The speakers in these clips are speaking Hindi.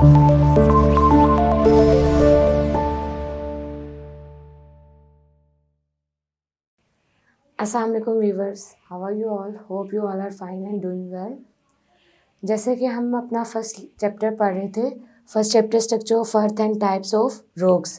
अस्सलाम वालेकुम viewers, how are you all? Hope you all are fine and doing well. जैसे कि हम अपना फर्स्ट चैप्टर पढ़ रहे थे, first chapter structure of earth and types of rocks.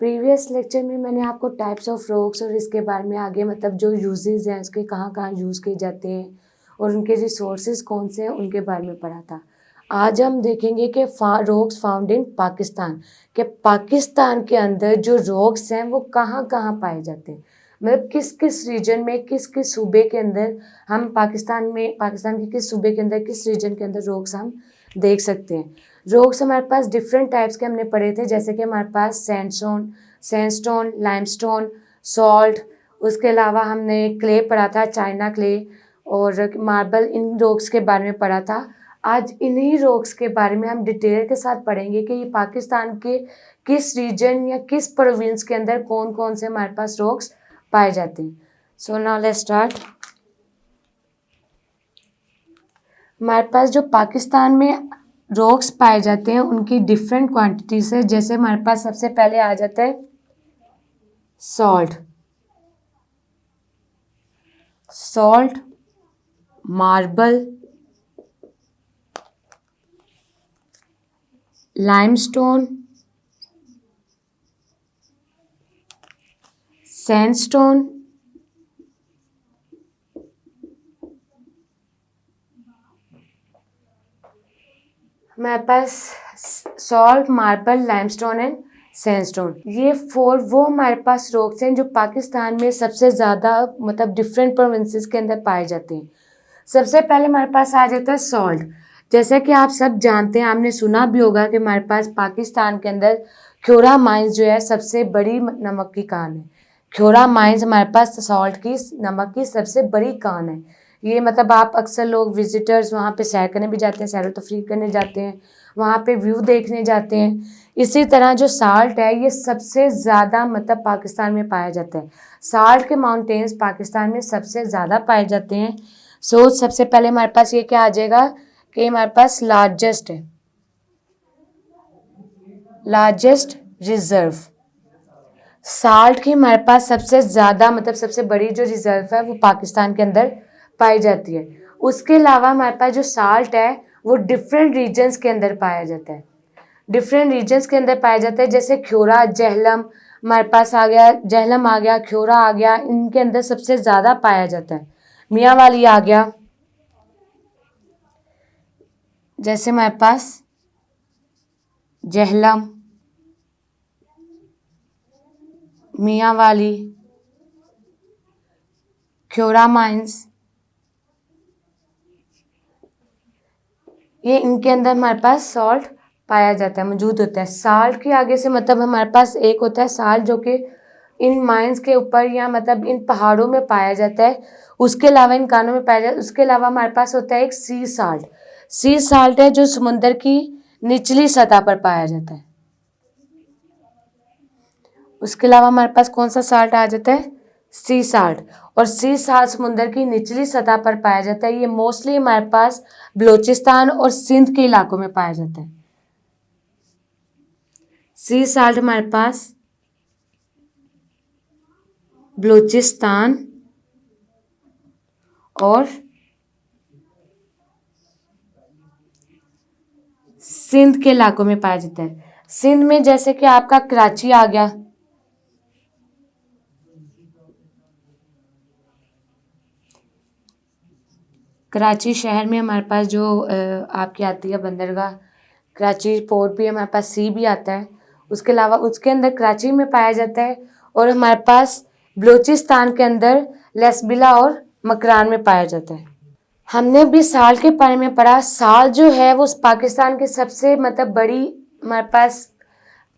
Previous lecture में मैंने आपको टाइप्स ऑफ रॉक्स और इसके बारे में आगे मतलब जो यूजेस हैं उसके कहाँ कहाँ यूज़ किए जाते हैं और उनके रिसोर्सेज कौन से हैं उनके बारे में पढ़ा था। आज हम देखेंगे कि रॉक्स फाउंड इन पाकिस्तान, कि पाकिस्तान के अंदर जो रॉक्स हैं वो कहाँ कहाँ पाए जाते हैं, मतलब किस किस रीजन में, किस किस सूबे के अंदर हम पाकिस्तान के किस सूबे के अंदर, किस रीजन के अंदर रॉक्स हम देख सकते हैं। रॉक्स हमारे पास डिफरेंट टाइप्स के हमने पढ़े थे, जैसे कि हमारे पास सैंडस्टोन, लाइमस्टोन, सॉल्ट, उसके अलावा हमने क्ले पढ़ा था, चाइना क्ले और मार्बल, इन रॉक्स के बारे में पढ़ा था। आज इन्हीं रॉक्स के बारे में हम डिटेल के साथ पढ़ेंगे कि ये पाकिस्तान के किस रीजन या किस प्रोविंस के अंदर कौन कौन से हमारे पास रॉक्स पाए जाते हैं। So now let's start. हमारे पास जो पाकिस्तान में रॉक्स पाए जाते हैं उनकी डिफरेंट क्वांटिटीज है। जैसे हमारे पास सबसे पहले आ जाता है सॉल्ट, मार्बल, लाइमस्टोन, सैंडस्टोन, हमारे पास salt, marble, limestone and sandstone, ये फोर वो हमारे पास रॉक्स हैं जो पाकिस्तान में सबसे ज़्यादा मतलब डिफरेंट प्रोविंसेस के अंदर पाए जाते हैं। सबसे पहले हमारे पास आ जाता है सॉल्ट। जैसे कि आप सब जानते हैं, आपने सुना भी होगा कि हमारे पास पाकिस्तान के अंदर ख्योरा माइंस जो है सबसे बड़ी नमक की कान है। ख्योरा माइंस हमारे पास सॉल्ट की, नमक की सबसे बड़ी कान है। ये मतलब आप अक्सर लोग विजिटर्स वहाँ पे सैर करने भी जाते हैं, सैर व तफरीह करने जाते हैं, वहाँ पे व्यू देखने जाते हैं। इसी तरह जो साल्ट है ये सबसे ज़्यादा मतलब पाकिस्तान में पाया जाता है। साल्ट के माउंटेन्स पाकिस्तान में सबसे ज़्यादा पाए जाते हैं। सो सबसे पहले हमारे पास ये क्या आ जाएगा कि हमारे पास लार्जेस्ट रिजर्व साल्ट की हमारे पास सबसे ज़्यादा मतलब सबसे बड़ी जो रिजर्व है वो पाकिस्तान के अंदर पाई जाती है। उसके अलावा हमारे पास जो साल्ट है वो डिफरेंट रीजन्स के अंदर पाया जाता है। डिफरेंट रीजन्स के अंदर पाया जाता है, जैसे ख्योरा, जहलम हमारे पास आ गया, जहलम आ गया, ख्योरा आ गया, इनके अंदर सबसे ज़्यादा पाया जाता है। मियाँ वाली आ गया, जैसे हमारे पास जहलम, मियाँ वाली, ख्योरा माइंस, ये इनके अंदर हमारे पास सॉल्ट पाया जाता है, मौजूद होता है। साल्ट के आगे से मतलब हमारे पास एक होता है साल्ट जो कि इन माइंस के ऊपर या मतलब इन पहाड़ों में पाया जाता है, उसके अलावा इन कानों में पाया जाता है। उसके अलावा हमारे पास होता है एक सी साल्ट है जो समुद्र की निचली सतह पर पाया जाता है। उसके अलावा हमारे पास कौन सा साल्ट आ जाता है? सी साल्ट। और सी साल्ट समुद्र की निचली सतह पर पाया जाता है। ये मोस्टली हमारे पास बलूचिस्तान और सिंध के इलाकों में पाया जाता है। सी साल्ट हमारे पास बलूचिस्तान और सिंध के इलाकों में पाया जाता है। सिंध में जैसे कि आपका कराची आ गया, कराची शहर में हमारे पास जो आपकी आती है बंदरगाह, कराची पोर्ट भी हमारे पास, सी भी आता है। उसके अलावा उसके अंदर कराची में पाया जाता है। और हमारे पास बलूचिस्तान के अंदर लेसबिला और मकरान में पाया जाता है। हमने भी साल के बारे में पढ़ा। साल जो है वो पाकिस्तान की सबसे मतलब बड़ी हमारे पास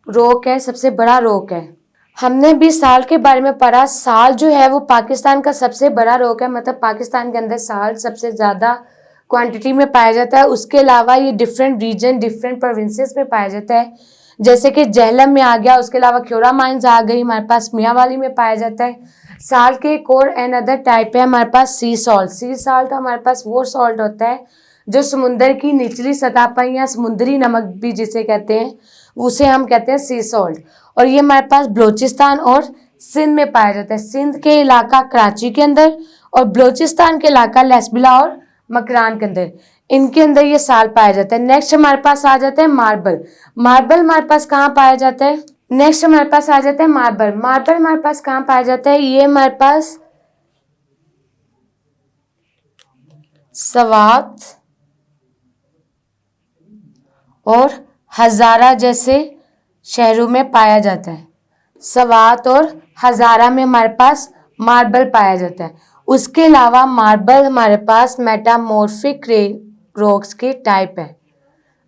रॉक है, सबसे बड़ा रॉक है। हमने भी साल के बारे में पढ़ा। साल जो है वो पाकिस्तान का सबसे बड़ा रॉक है, मतलब पाकिस्तान के अंदर साल सबसे ज़्यादा क्वांटिटी में पाया जाता है। उसके अलावा ये डिफरेंट रीजन, डिफरेंट प्रोविंसेस में पाया जाता है, जैसे कि जहलम में आ गया। उसके अलावा ख्योरा माइंस आ गई, हमारे पास मियांवाली में पाया जाता है। साल्ट के एक और एन अदर टाइप है हमारे पास सी सॉल्ट। सी सॉल्ट हमारे पास वो सॉल्ट होता है जो समुंदर की निचली सतह पर या समुद्री नमक भी जिसे कहते हैं, उसे हम कहते हैं सी सॉल्ट। और ये हमारे पास बलूचिस्तान और सिंध में पाया जाता है। सिंध के इलाका कराची के अंदर और बलूचिस्तान के इलाका लेसबिला और मकरान के अंदर, इनके अंदर ये साल पाया जाता है। नेक्स्ट हमारे पास आ जाता है मार्बल। मार्बल हमारे पास कहाँ पाया जाता है? नेक्स्ट हमारे पास आ जाता है मार्बल। मार्बल हमारे पास कहाँ पाया जाता है? ये हमारे पास सवात और हजारा जैसे शहरों में पाया जाता है। सवात और हजारा में हमारे पास मार्बल पाया जाता है। उसके अलावा मार्बल हमारे पास मेटामॉर्फिक रॉक्स के टाइप है।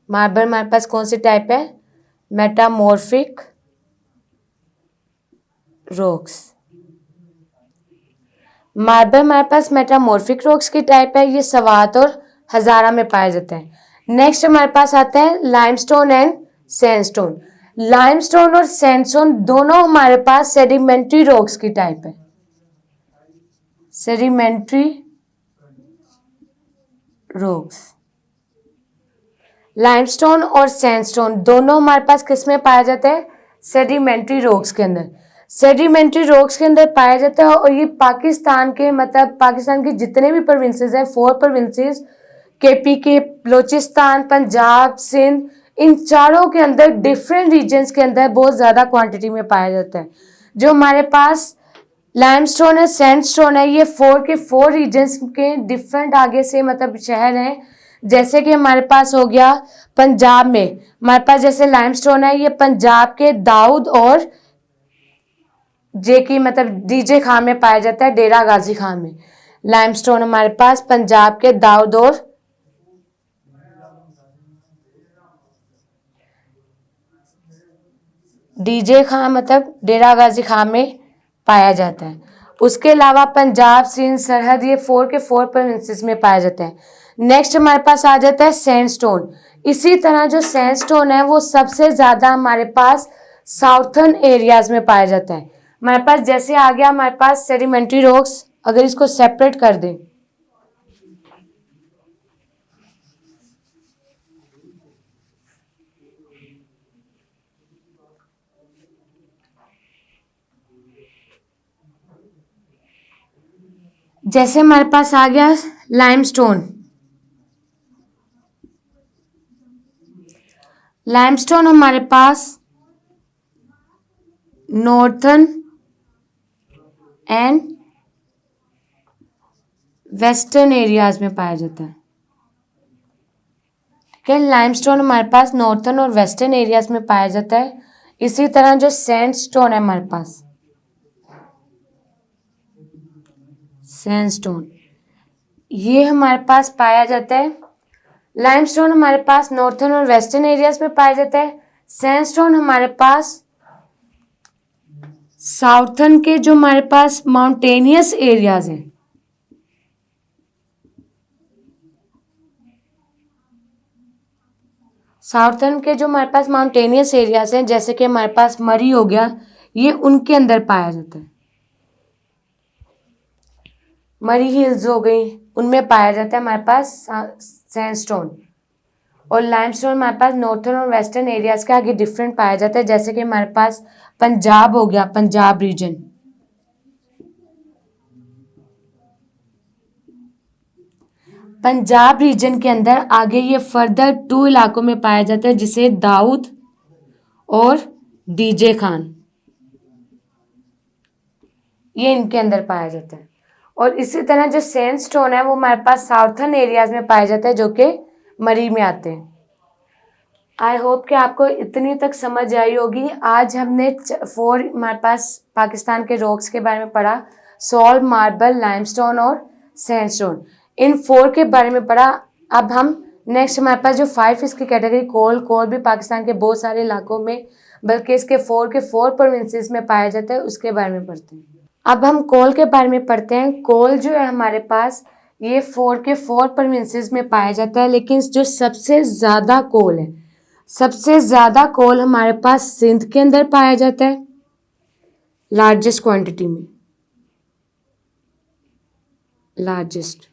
मार्बल हमारे पास कौन सी टाइप है? Metamorphic rocks. मार्बल हमारे पास मेटामॉर्फिक रॉक्स की टाइप है। ये सवात और हजारा में पाया जाता है। नेक्स्ट हमारे पास आता है लाइमस्टोन एंड सैंडस्टोन। लाइमस्टोन और सैंडस्टोन दोनों हमारे पास सेडिमेंट्री रॉक्स की टाइप है। Sedimentary rocks. लाइमस्टोन और सैंडस्टोन दोनों हमारे पास किस में पाया जाता है? सेडिमेंट्री रॉक्स के अंदर। सेडिमेंट्री रॉक्स के अंदर पाया जाता है। और ये पाकिस्तान के पाकिस्तान के जितने भी प्रोविंसेस हैं, 4 प्रोविंसेस, KPK, बलूचिस्तान, पंजाब, सिंध, इन चारों के अंदर डिफरेंट रीजन्स के अंदर बहुत ज़्यादा क्वांटिटी में पाया जाता है। जो हमारे पास लाइमस्टोन है, सैंडस्टोन है, ये 4 के 4 रीजन्स के डिफरेंट आगे से शहर हैं। जैसे कि हमारे पास हो गया पंजाब में हमारे पास जैसे लाइमस्टोन है, ये पंजाब के दाऊद और डीजे खान में पाया जाता है। डेरा गाजी खान में लाइमस्टोन हमारे पास पंजाब के दाऊद और डीजे खान डेरा गाजी खान में पाया जाता है। उसके अलावा पंजाब, सिंध, सरहद, ये 4 के 4 प्रोविंसेस में पाया जाता है। नेक्स्ट हमारे पास आ जाता है सैंडस्टोन। इसी तरह जो सैंडस्टोन है वो सबसे ज़्यादा हमारे पास साउथर्न एरियाज में पाया जाता है। हमारे पास जैसे आ गया हमारे पास सेडिमेंट्री रॉक्स, अगर इसको सेपरेट कर दें, जैसे हमारे पास आ गया लाइमस्टोन। लाइमस्टोन हमारे पास नॉर्थर्न एंड वेस्टर्न एरियाज में पाया जाता है। ठीक है, लाइमस्टोन हमारे पास नॉर्थर्न और वेस्टर्न एरियाज में पाया जाता है। इसी तरह जो सैंडस्टोन है हमारे पास, सैंडस्टोन, ये हमारे पास पाया जाता है। लाइमस्टोन हमारे पास नॉर्थर्न और वेस्टर्न एरियाज में पाया जाता है। सैंडस्टोन हमारे पास साउथर्न के जो हमारे पास माउंटेनियस एरियाज हैं, साउथर्न के जो हमारे पास माउंटेनियस एरियाज हैं, जैसे कि हमारे पास मरी हो गया, ये उनके अंदर पाया जाता है। मरी हिल्स हो गई, उनमें पाया जाता है हमारे पास सैंडस्टोन। और लाइमस्टोन हमारे पास नॉर्थर्न और वेस्टर्न एरियाज के आगे डिफरेंट पाया जाता है। जैसे कि हमारे पास पंजाब हो गया, पंजाब रीजन, पंजाब रीजन के अंदर आगे ये फर्दर 2 इलाकों में पाया जाता है, जिसे दाऊद और डीजे खान, ये इनके अंदर पाया जाता है। और इसी तरह जो सैंडस्टोन है वो हमारे पास साउथर्न एरियाज में पाया जाता है, जो कि मरी में आते हैं। आई होप कि आपको इतनी तक समझ आई होगी। आज हमने 4 हमारे पास पाकिस्तान के रॉक्स के बारे में पढ़ा, सॉल्ट, मार्बल, लाइमस्टोन और सैंडस्टोन, इन 4 के बारे में पढ़ा। अब हम नेक्स्ट हमारे पास जो 5 इसकी कैटेगरी कोल भी पाकिस्तान के बहुत सारे इलाकों में, बल्कि इसके 4 के 4 प्रोविंसेस में पाया जाता है, उसके बारे में पढ़ते हैं। अब हम कोल के बारे में पढ़ते हैं। कोल जो है हमारे पास ये 4 के 4 प्रोविंसेस में पाया जाता है, लेकिन जो सबसे ज़्यादा कोल है, सबसे ज़्यादा कोल हमारे पास सिंध के अंदर पाया जाता है, लार्जेस्ट क्वांटिटी में, लार्जेस्ट।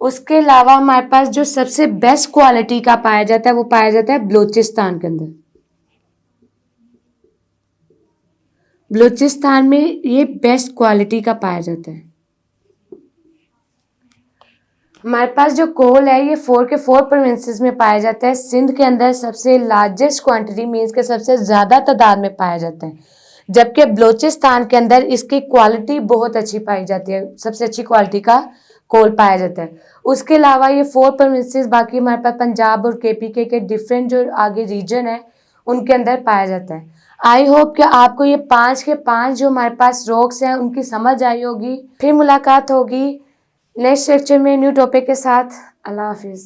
उसके अलावा हमारे पास जो सबसे बेस्ट क्वालिटी का पाया जाता है वो पाया जाता है बलूचिस्तान के अंदर। बलूचिस्तान में ये बेस्ट क्वालिटी का पाया जाता है। हमारे पास जो कोल है ये 4 के 4 प्रोविंसेस में पाया जाता है। सिंध के अंदर सबसे लार्जेस्ट क्वांटिटी मीन्स के सबसे ज़्यादा तादाद में पाया जाता है, जबकि बलूचिस्तान के अंदर इसकी क्वालिटी बहुत अच्छी पाई जाती है, सबसे अच्छी क्वालिटी का कोल पाया जाता है। उसके अलावा ये 4 प्रोविंसेस बाकी हमारे पास पंजाब और KPK के डिफरेंट जो आगे रीजन है उनके अंदर पाया जाता है। आई होप कि आपको ये 5 के 5 जो हमारे पास रॉक्स हैं उनकी समझ आई होगी। फिर मुलाकात होगी नेक्स्ट लेक्चर में न्यू टॉपिक के साथ। अल्लाह हाफिज़।